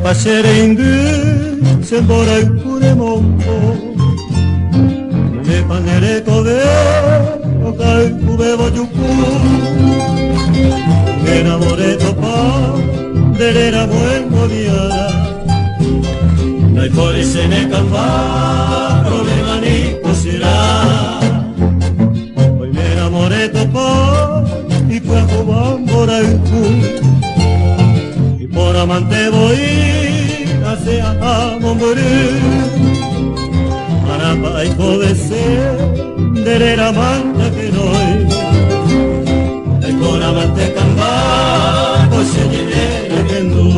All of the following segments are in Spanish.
pasere indu zenbora ikure mongo ne panere kode okai kube bojuku me enamoré topa derera buen modiara nai pori sene kamba problema ni kusira hoy me enamoré topa y fue a jugar y por amante voy hacia Mombori para paiko de ser derera manta que noi el por amante kamba pues se llene el kendu.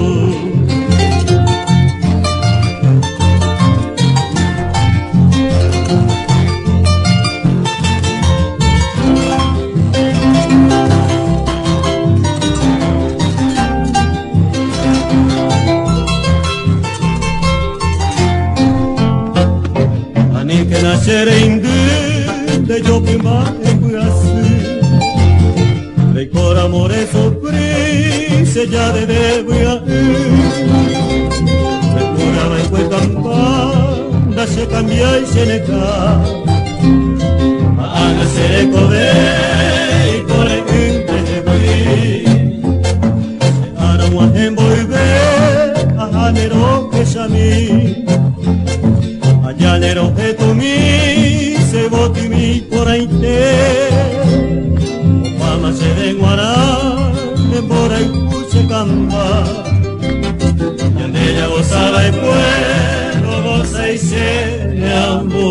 Que nascere indu de Jopima e Guiassi de cor amore sopri se già deve Guiassi de cor amore quel campa da se cambia e se ne ca a nascere cove e core inte de Gui se ara un hembo e ve a hanero che shami llanero que tu mi se voti mi por ahí te fama se de guará de por ahí se camba y ande ella gozaba y puedo goza y se de amor.